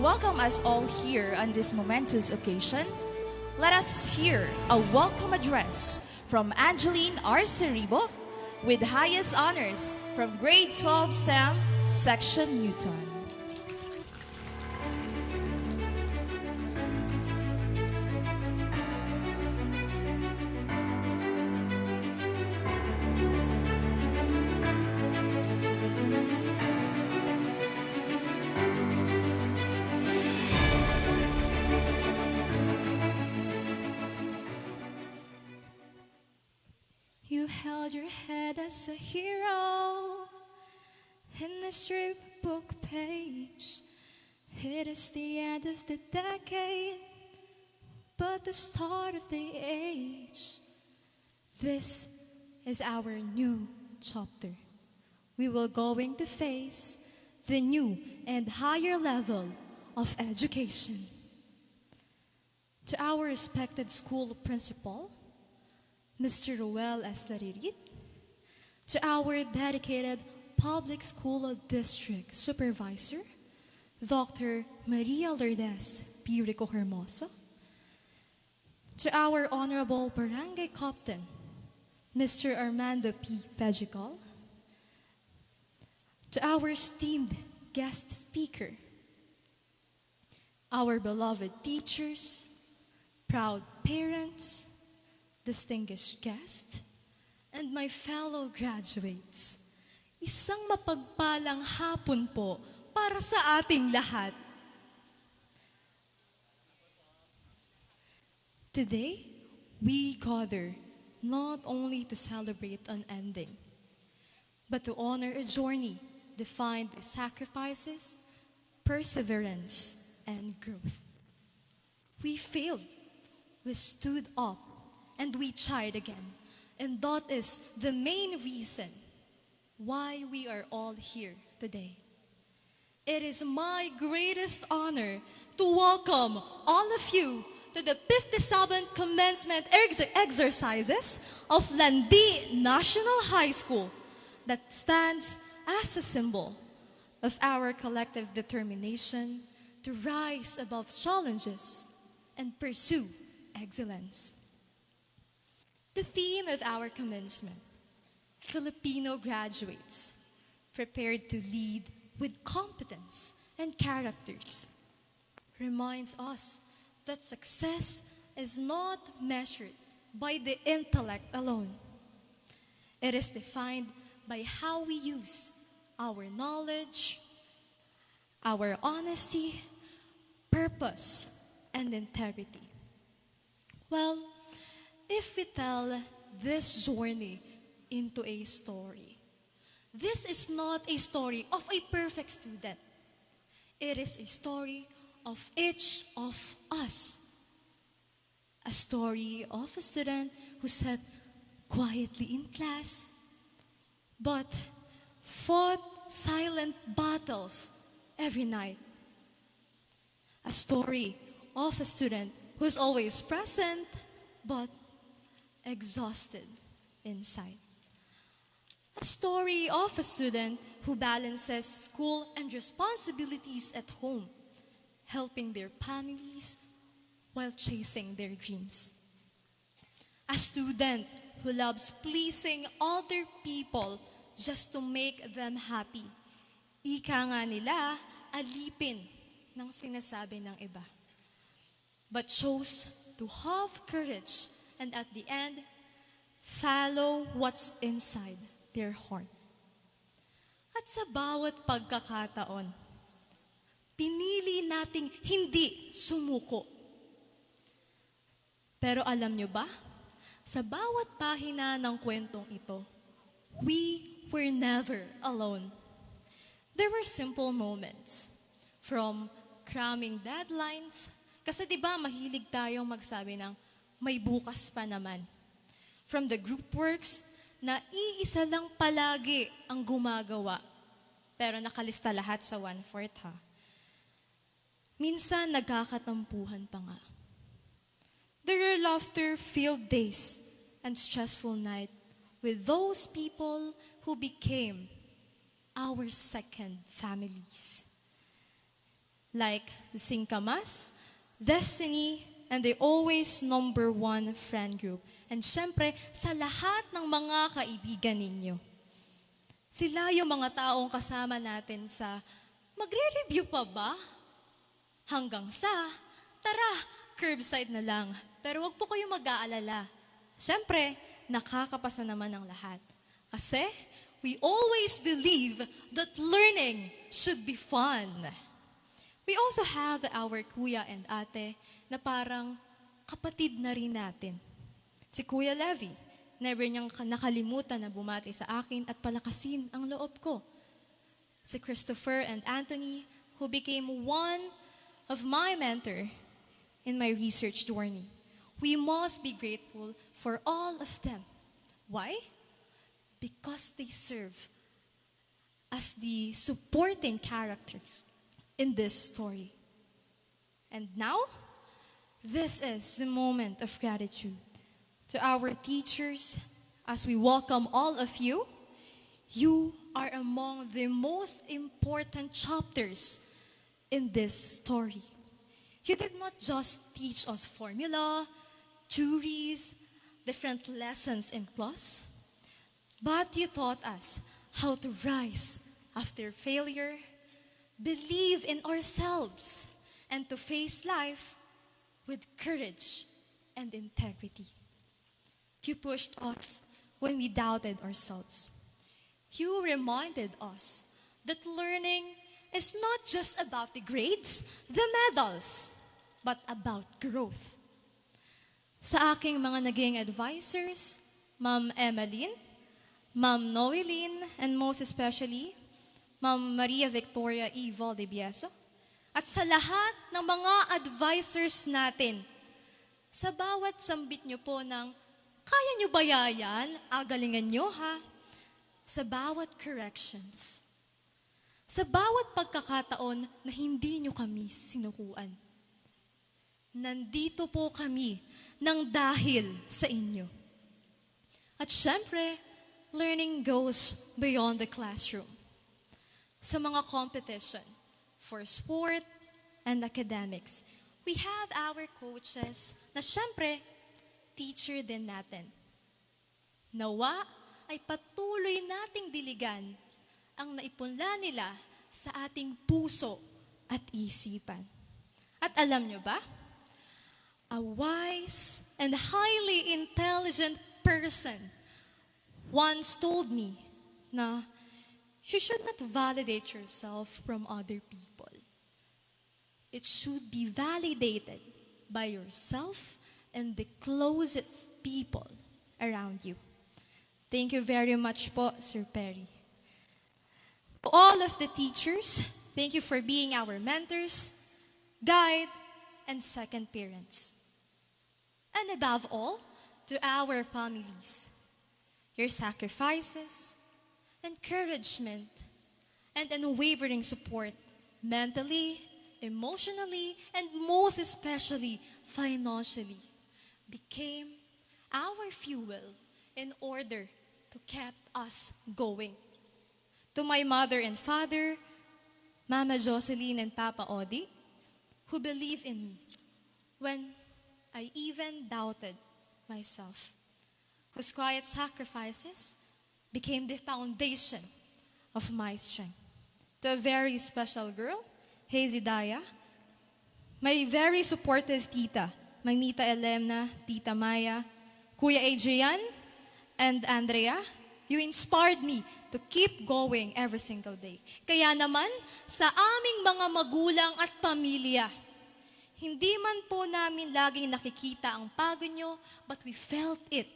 welcome us all here on this momentous occasion, let us hear a welcome address from Angeline R. Cerribo with highest honors from Grade 12 STEM, Section Newton. You held your head as a hero in this book page. It is the end of the decade, but the start of the age. This is our new chapter. We will going to face the new and higher level of education. To our respected school principal, Mr. Roel S. Laririt, to our dedicated Public School District Supervisor, Dr. Maria Lourdes P. Rico Hermoso, to our Honorable Barangay Captain, Mr. Armando P. Pejical, to our esteemed guest speaker, our beloved teachers, proud parents, distinguished guests, and my fellow graduates. Isang mapagpalang hapon po para sa ating lahat. Today, we gather not only to celebrate an ending, but to honor a journey defined by sacrifices, perseverance, and growth. We failed, we stood up, and we tried again. And that is the main reason why we are all here today. It is my greatest honor to welcome all of you to the 57th commencement exercises of Landi National High School that stands as a symbol of our collective determination to rise above challenges and pursue excellence. The theme of our commencement, Filipino graduates, prepared to lead with competence and characters, reminds us that success is not measured by the intellect alone. It is defined by how we use our knowledge, our honesty, purpose, and integrity. Well, if we tell this journey into a story, this is not a story of a perfect student. It is a story of each of us. A story of a student who sat quietly in class, but fought silent battles every night. A story of a student who's always present, but exhausted inside. A story of a student who balances school and responsibilities at home, helping their families while chasing their dreams. A student who loves pleasing other people just to make them happy. Ika nga nila, alipin ng sinasabi ng iba. But chose to have courage and at the end, follow what's inside their heart. At sa bawat pagkakataon, pinili nating hindi sumuko. Pero alam nyo ba, sa bawat pahina ng kwentong ito, we were never alone. There were simple moments, from cramming deadlines, kasi di ba mahilig tayong magsabi ng may bukas pa naman. From the group works na iisa lang palagi ang gumagawa, pero nakalista lahat sa 1/4 ha. Minsan nagkakatampuhan pa nga. There were laughter-filled days and stressful nights with those people who became our second families. like the Singkamas, Destiny, and the always number one friend group. And syempre, sa lahat ng mga kaibigan ninyo. Sila yung mga taong kasama natin sa magre-review pa ba? Hanggang sa, tara, curbside na lang. Pero wag po kayong mag-aalala. Siyempre, nakakapasa naman ang lahat. Kasi, we always believe that learning should be fun. We also have our kuya and ate na parang kapatid na rin natin. Si Kuya Levy, never niyang nakalimutan na bumati sa akin at palakasin ang loob ko. Si Christopher and Anthony, who became one of my mentor in my research journey. We must be grateful for all of them. Why? Because they serve as the supporting characters in this story. And now, this is the moment of gratitude to our teachers as we welcome all of you. You are among the most important chapters in this story. You did not just teach us formula, theories, different lessons in class, but you taught us how to rise after failure, believe in ourselves, and to face life with courage and integrity. You pushed us when we doubted ourselves. You reminded us that learning is not just about the grades, the medals, but about growth. Sa aking mga naging advisors, Ma'am Emmeline, Ma'am Noeline, and most especially, Ma'am Maria Victoria E. Valdebieso, at sa lahat ng mga advisors natin, sa bawat sambit nyo po ng, kaya nyo ba yan? Agalingan nyo ha? Sa bawat corrections, sa bawat pagkakataon na hindi nyo kami sinukuan. Nandito po kami ng dahil sa inyo. At syempre, learning goes beyond the classroom. Sa mga competition, for sport and academics, we have our coaches na syempre, teacher din natin. Nawa ay patuloy nating diligan ang naipunla nila sa ating puso at isipan. At alam nyo ba? A wise and highly intelligent person once told me na you should not validate yourself from other people. It should be validated by yourself and the closest people around you. Thank you very much po, Sir Perry. To all of the teachers, thank you for being our mentors, guide, and second parents. And above all, to our families, your sacrifices, encouragement, and unwavering support mentally, emotionally, and most especially financially became our fuel in order to keep us going. To my mother and father, Mama Jocelyn and Papa Odi, who believe in me when I even doubted myself, whose quiet sacrifices became the foundation of my strength. To a very special girl, Hazy Daya, my very supportive tita, Magnita Elemna, Tita Maya, Kuya Adrian, and Andrea, you inspired me to keep going every single day. Kaya naman, sa aming mga magulang at pamilya, hindi man po namin laging nakikita ang pagod nyo, but we felt it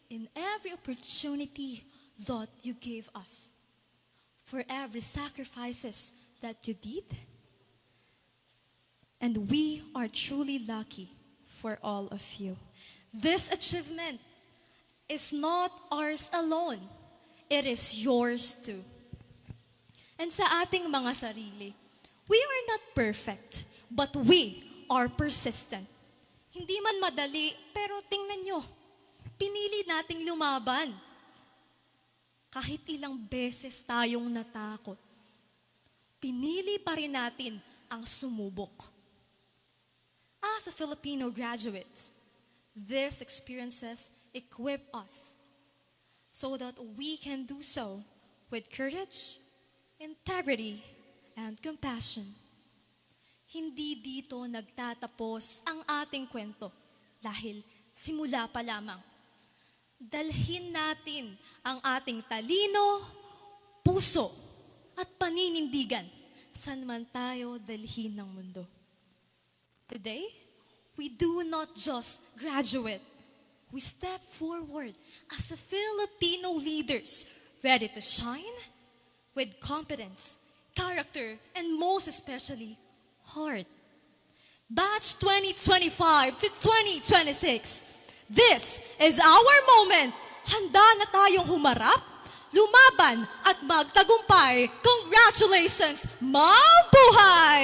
in every opportunity that you gave us. For every sacrifices that you did. And we are truly lucky for all of you. This achievement is not ours alone. It is yours too. And sa ating mga sarili, we are not perfect, but we are persistent. Hindi man madali, pero tingnan nyo, pinili nating lumaban. Kahit ilang beses tayong natakot, pinili pa rin natin ang sumubok. As a Filipino graduate, these experiences equip us so that we can do so with courage, integrity, and compassion. Hindi dito nagtatapos ang ating kwento dahil simula pa lamang. Dalhin natin ang ating talino, puso, at paninindigan saan man tayo dalhin ng mundo. Today, we do not just graduate. We step forward as a Filipino leaders, ready to shine with competence, character, and most especially, heart. Batch 2025 to 2026. This is our moment. Handa na tayong humarap, lumaban, at magtagumpay. Congratulations! Mabuhay!